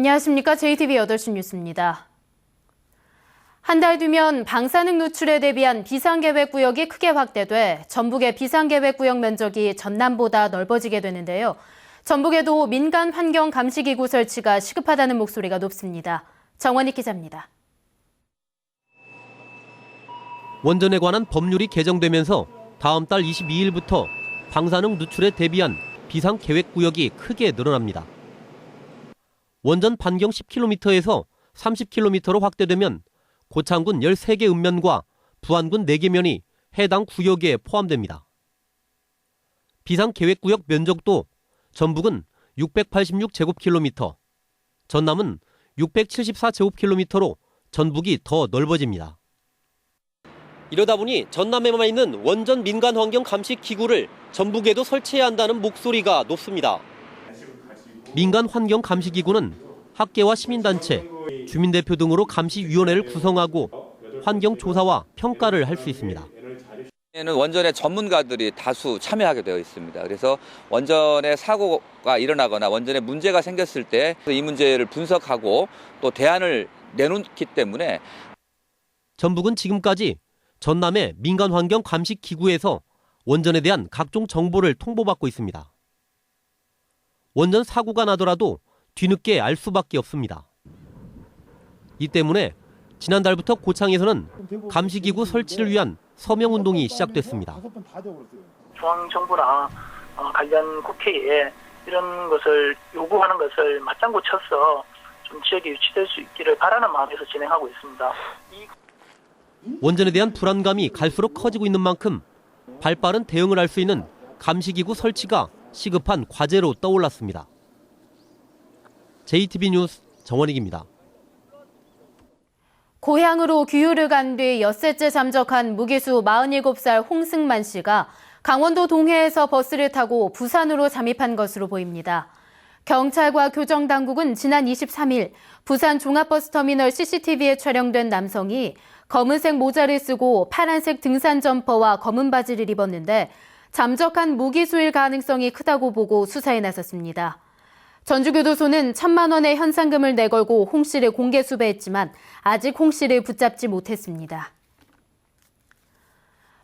안녕하십니까. JTB 8시 뉴스입니다. 한 달 뒤면 방사능 누출에 대비한 비상계획구역이 크게 확대돼 전북의 비상계획구역 면적이 전남보다 넓어지게 되는데요. 전북에도 민간 환경 감시기구 설치가 시급하다는 목소리가 높습니다. 정원익 기자입니다. 원전에 관한 법률이 개정되면서 다음 달 22일부터 방사능 누출에 대비한 비상계획구역이 크게 늘어납니다. 원전 반경 10km에서 30km로 확대되면 고창군 13개 읍면과 부안군 4개 면이 해당 구역에 포함됩니다. 비상계획구역 면적도 전북은 686제곱킬로미터, 전남은 674제곱킬로미터로 전북이 더 넓어집니다. 이러다 보니 전남에만 있는 원전 민간 환경 감시 기구를 전북에도 설치해야 한다는 목소리가 높습니다. 민간 환경 감시 기구는 학계와 시민단체, 주민대표 등으로 감시위원회를 구성하고 환경 조사와 평가를 할 수 있습니다. 원전의 전문가들이 다수 참여하게 되어 있습니다. 그래서 원전에 사고가 일어나거나 원전에 문제가 생겼을 때 이 문제를 분석하고 또 대안을 내놓기 때문에 전북은 지금까지 전남의 민간 환경 감시 기구에서 원전에 대한 각종 정보를 통보받고 있습니다. 원전 사고가 나더라도 뒤늦게 알 수밖에 없습니다. 이 때문에 지난달부터 고창에서는 감시기구 설치를 위한 서명운동이 시작됐습니다. 중앙정부나 관련 국회에 이런 것을 요구하는 것을 맞장구 쳐서 좀 지역이 유치될 수 있기를 바라는 마음에서 진행하고 있습니다. 원전에 대한 불안감이 갈수록 커지고 있는 만큼 발빠른 대응을 할 수 있는 감시기구 설치가 시급한 과제로 떠올랐습니다. JTB 뉴스 정원익입니다. 고향으로 규율을 간 뒤 엿새째 잠적한 무기수 47살 홍승만 씨가 강원도 동해에서 버스를 타고 부산으로 잠입한 것으로 보입니다. 경찰과 교정당국은 지난 23일 부산 종합버스터미널 CCTV에 촬영된 남성이 검은색 모자를 쓰고 파란색 등산 점퍼와 검은 바지를 입었는데 잠적한 무기수일 가능성이 크다고 보고 수사에 나섰습니다. 전주교도소는 1,000만 원의 현상금을 내걸고 홍 씨를 공개 수배했지만 아직 홍 씨를 붙잡지 못했습니다.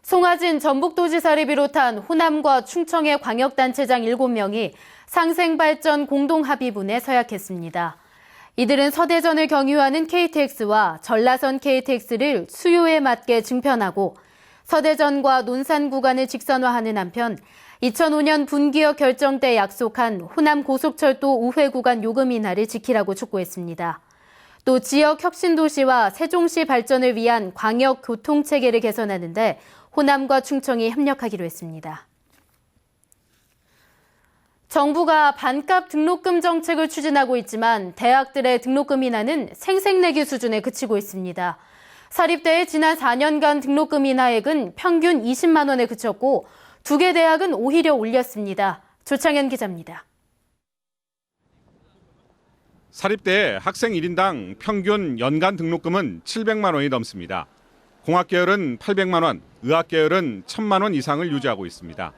송하진 전북도지사를 비롯한 호남과 충청의 광역단체장 7명이 상생발전 공동합의문에 서약했습니다. 이들은 서대전을 경유하는 KTX와 전라선 KTX를 수요에 맞게 증편하고 서대전과 논산 구간을 직선화하는 한편 2005년 분기역 결정 때 약속한 호남 고속철도 우회 구간 요금 인하를 지키라고 촉구했습니다. 또 지역 혁신도시와 세종시 발전을 위한 광역 교통체계를 개선하는데 호남과 충청이 협력하기로 했습니다. 정부가 반값 등록금 정책을 추진하고 있지만 대학들의 등록금 인하는 생색내기 수준에 그치고 있습니다. 사립대의 지난 4년간 등록금 인하액은 평균 20만 원에 그쳤고 2개 대학은 오히려 올렸습니다. 조창현 기자입니다. 사립대 학생 1인당 평균 연간 등록금은 700만 원이 넘습니다. 공학계열은 800만 원, 의학계열은 1,000만 원 이상을 유지하고 있습니다.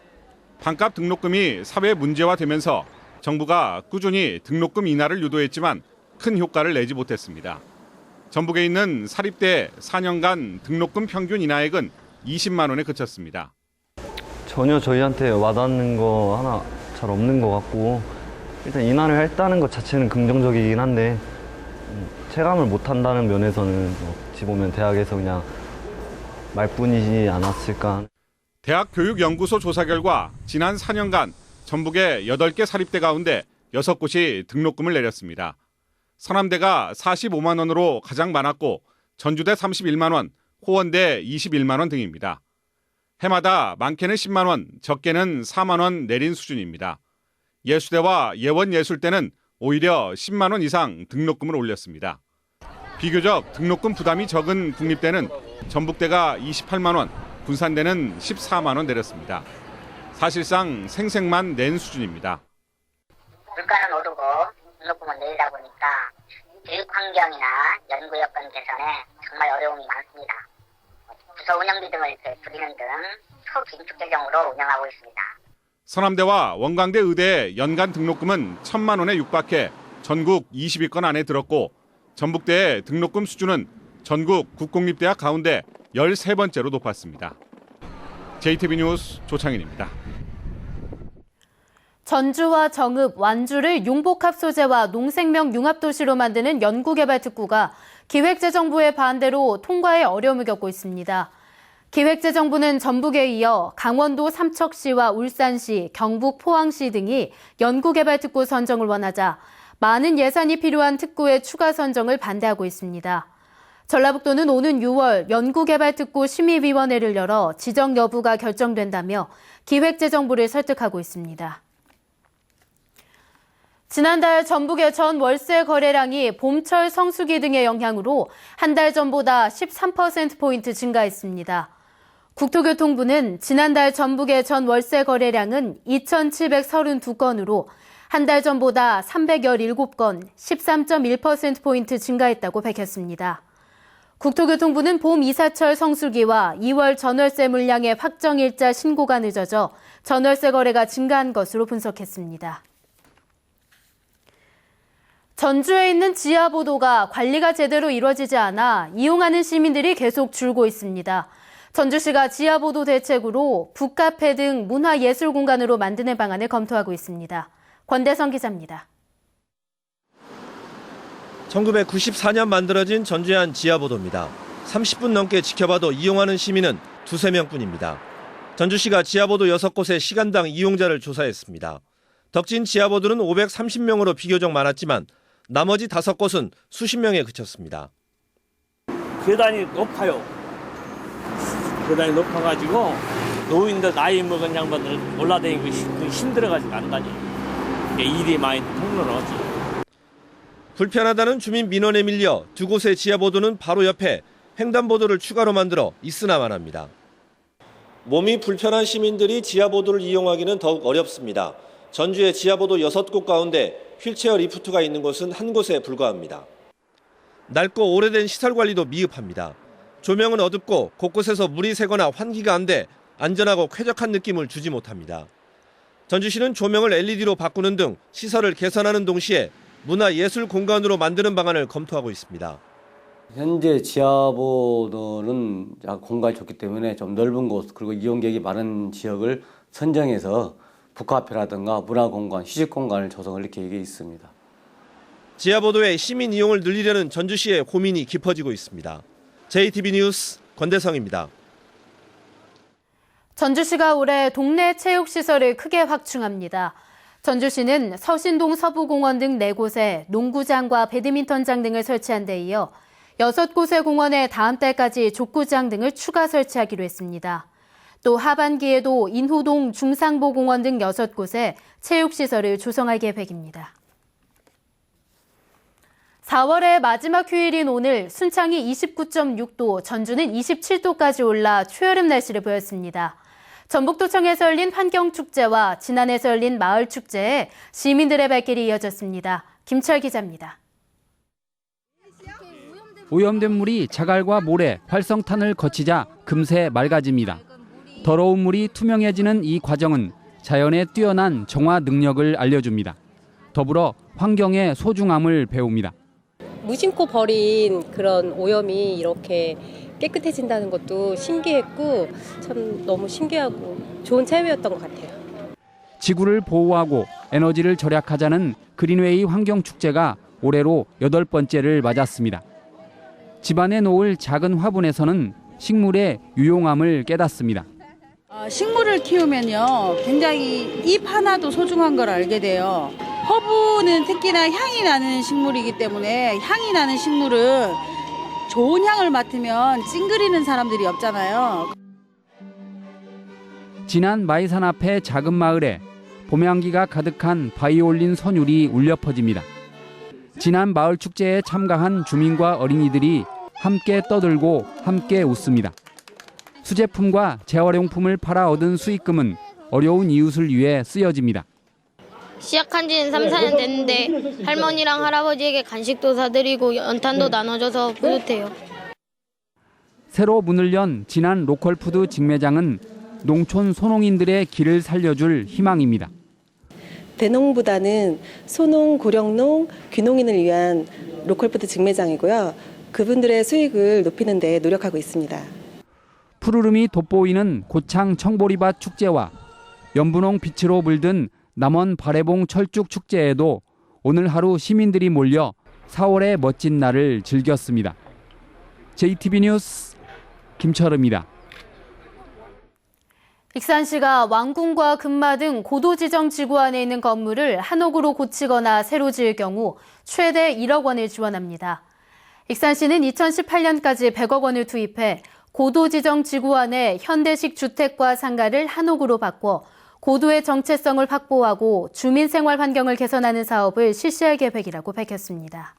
반값 등록금이 사회 문제화되면서 정부가 꾸준히 등록금 인하를 유도했지만 큰 효과를 내지 못했습니다. 전북에 있는 사립대 4년간 등록금 평균 인하액은 20만 원에 그쳤습니다. 전혀 저희한테 와닿는 거 하나 잘 없는 것 같고 일단 인하를 했다는 것 자체는 긍정적이긴 한데 체감을 못한다는 면에서는 어찌 보면 대학에서 그냥 말뿐이지 않았을까. 대학교육연구소 조사 결과 지난 4년간 전북의 8개 사립대 가운데 6곳이 등록금을 내렸습니다. 서남대가 45만 원으로 가장 많았고 전주대 31만 원, 호원대 21만 원 등입니다. 해마다 많게는 10만 원, 적게는 4만 원 내린 수준입니다. 예수대와 예원예술대는 오히려 10만 원 이상 등록금을 올렸습니다. 비교적 등록금 부담이 적은 국립대는 전북대가 28만 원, 군산대는 14만 원 내렸습니다. 사실상 생색만 낸 수준입니다. 물가는 오르고 등록금을 내리다 보니까 교육 환경이나 연구 여건 개선에 정말 어려움이 많습니다. 부서 운영비 등을 줄이는 등 초긴축 재정으로 운영하고 있습니다. 서남대와 원광대 의대의 연간 등록금은 1,000만 원에 육박해 전국 20위권 안에 들었고 전북대의 등록금 수준은 전국 국공립대학 가운데 13번째로 높았습니다. JTB 뉴스 조창인입니다. 전주와 정읍, 완주를 융복합 소재와 농생명 융합도시로 만드는 연구개발특구가 기획재정부의 반대로 통과에 어려움을 겪고 있습니다. 기획재정부는 전북에 이어 강원도 삼척시와 울산시, 경북 포항시 등이 연구개발특구 선정을 원하자 많은 예산이 필요한 특구의 추가 선정을 반대하고 있습니다. 전라북도는 오는 6월 연구개발특구 심의위원회를 열어 지정 여부가 결정된다며 기획재정부를 설득하고 있습니다. 지난달 전북의 전 월세 거래량이 봄철 성수기 등의 영향으로 한 달 전보다 13%포인트 증가했습니다. 국토교통부는 지난달 전북의 전 월세 거래량은 2,732건으로 한 달 전보다 317건, 13.1%포인트 증가했다고 밝혔습니다. 국토교통부는 봄 이사철 성수기와 2월 전월세 물량의 확정일자 신고가 늦어져 전월세 거래가 증가한 것으로 분석했습니다. 전주에 있는 지하보도가 관리가 제대로 이루어지지 않아 이용하는 시민들이 계속 줄고 있습니다. 전주시가 지하보도 대책으로 북카페 등 문화예술 공간으로 만드는 방안을 검토하고 있습니다. 권대성 기자입니다. 1994년 만들어진 전주의 한 지하보도입니다. 30분 넘게 지켜봐도 이용하는 시민은 2~3명뿐입니다. 전주시가 지하보도 6곳의 시간당 이용자를 조사했습니다. 덕진 지하보도는 530명으로 비교적 많았지만 나머지 5곳은 수십 명에 그쳤습니다. 계단이 높아요. 계단이 높아가지고 노인들 나이 먹은 양반들 올라다니기 힘들어가지고 안 다녀요. 일이 많이 통로로지. 불편하다는 주민 민원에 밀려 2곳의 지하보도는 바로 옆에 횡단보도를 추가로 만들어 있으나만 합니다. 몸이 불편한 시민들이 지하보도를 이용하기는 더욱 어렵습니다. 전주의 지하보도 6곳 가운데 휠체어 리프트가 있는 곳은 한 곳에 불과합니다. 낡고 오래된 시설 관리도 미흡합니다. 조명은 어둡고 곳곳에서 물이 새거나 환기가 안 돼 안전하고 쾌적한 느낌을 주지 못합니다. 전주시는 조명을 LED로 바꾸는 등 시설을 개선하는 동시에 문화예술 공간으로 만드는 방안을 검토하고 있습니다. 현재 지하보도는 공간이 좋기 때문에 좀 넓은 곳 그리고 이용객이 많은 지역을 선정해서 북카페라든가 문화공간, 휴식공간을 조성할 계획이 있습니다. 지하보도의 시민 이용을 늘리려는 전주시의 고민이 깊어지고 있습니다. JTB 뉴스 권대성입니다. 전주시가 올해 동네 체육시설을 크게 확충합니다. 전주시는 서신동 서부공원 등 4곳에 농구장과 배드민턴장 등을 설치한 데 이어 6곳의 공원에 다음 달까지 족구장 등을 추가 설치하기로 했습니다. 또 하반기에도 인후동 중상보공원 등 6곳에 체육시설을 조성할 계획입니다. 4월의 마지막 휴일인 오늘 순창이 29.6도, 전주는 27도까지 올라 초여름 날씨를 보였습니다. 전북도청에서 열린 환경축제와 진안에서 열린 마을축제에 시민들의 발길이 이어졌습니다. 김철 기자입니다. 오염된 물이 자갈과 모래, 활성탄을 거치자 금세 맑아집니다. 더러운 물이 투명해지는 이 과정은 자연의 뛰어난 정화 능력을 알려줍니다. 더불어 환경의 소중함을 배웁니다. 무심코 버린 그런 오염이 이렇게 깨끗해진다는 것도 신기했고 참 너무 신기하고 좋은 체험이었던 것 같아요. 지구를 보호하고 에너지를 절약하자는 그린웨이 환경축제가 올해로 8번째를 맞았습니다. 집안에 놓을 작은 화분에서는 식물의 유용함을 깨닫습니다. 식물을 키우면요, 굉장히 잎 하나도 소중한 걸 알게 돼요. 허브는 특히나 향이 나는 식물이기 때문에 향이 나는 식물은 좋은 향을 맡으면 찡그리는 사람들이 없잖아요. 진안 마이산 앞의 작은 마을에 봄향기가 가득한 바이올린 선율이 울려 퍼집니다. 진안 마을 축제에 참가한 주민과 어린이들이 함께 떠들고 함께 웃습니다. 수제품과 재활용품을 팔아 얻은 수익금은 어려운 이웃을 위해 쓰여집니다. 시작한 지는 3~4년 됐는데 할머니랑 할아버지에게 간식도 사드리고 연탄도 나눠줘서 뿌듯해요. 새로 문을 연 진안 로컬푸드 직매장은 농촌 소농인들의 길을 살려줄 희망입니다. 대농보다는 소농, 고령농, 귀농인을 위한 로컬푸드 직매장이고요. 그분들의 수익을 높이는 데 노력하고 있습니다. 푸르름이 돋보이는 고창 청보리밭 축제와 연분홍 빛으로 물든 남원 발해봉 철쭉 축제에도 오늘 하루 시민들이 몰려 4월의 멋진 날을 즐겼습니다. JTB 뉴스 김철음입니다. 익산시가 왕궁과 금마 등 고도지정 지구 안에 있는 건물을 한옥으로 고치거나 새로 지을 경우 최대 1억 원을 지원합니다. 익산시는 2018년까지 100억 원을 투입해 고도지정 지구 안에 현대식 주택과 상가를 한옥으로 바꿔 고도의 정체성을 확보하고 주민 생활 환경을 개선하는 사업을 실시할 계획이라고 밝혔습니다.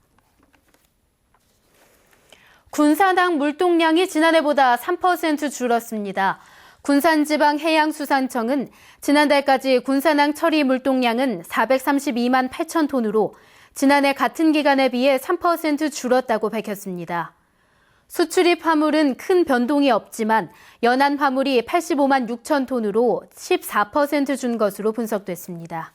군산항 물동량이 지난해보다 3% 줄었습니다. 군산지방해양수산청은 지난달까지 군산항 처리 물동량은 432만 8천 톤으로 지난해 같은 기간에 비해 3% 줄었다고 밝혔습니다. 수출입 화물은 큰 변동이 없지만 연안 화물이 85만 6천 톤으로 14% 준 것으로 분석됐습니다.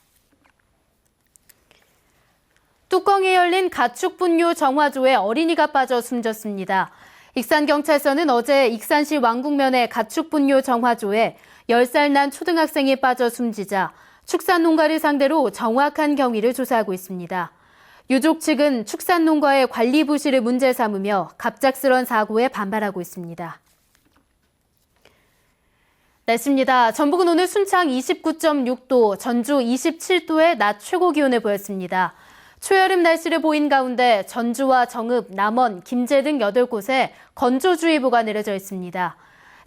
뚜껑이 열린 가축 분뇨 정화조에 어린이가 빠져 숨졌습니다. 익산경찰서는 어제 익산시 왕궁면의 가축 분뇨 정화조에 10살 난 초등학생이 빠져 숨지자 축산농가를 상대로 정확한 경위를 조사하고 있습니다. 유족 측은 축산농가의 관리 부실을 문제 삼으며 갑작스런 사고에 반발하고 있습니다. 날씨입니다. 전북은 오늘 순창 29.6도, 전주 27도의 낮 최고 기온을 보였습니다. 초여름 날씨를 보인 가운데 전주와 정읍, 남원, 김제 등 8곳에 건조주의보가 내려져 있습니다.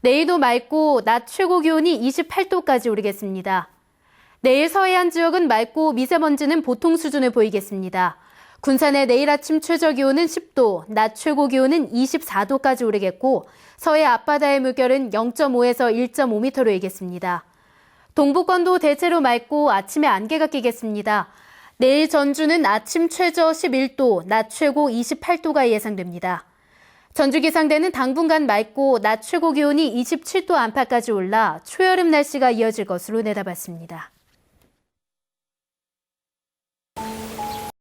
내일도 맑고 낮 최고 기온이 28도까지 오르겠습니다. 내일 서해안 지역은 맑고 미세먼지는 보통 수준을 보이겠습니다. 군산의 내일 아침 최저 기온은 10도, 낮 최고 기온은 24도까지 오르겠고 서해 앞바다의 물결은 0.5에서 1.5m로 일겠습니다. 동부권도 대체로 맑고 아침에 안개가 끼겠습니다. 내일 전주는 아침 최저 11도, 낮 최고 28도가 예상됩니다. 전주 기상대는 당분간 맑고 낮 최고 기온이 27도 안팎까지 올라 초여름 날씨가 이어질 것으로 내다봤습니다.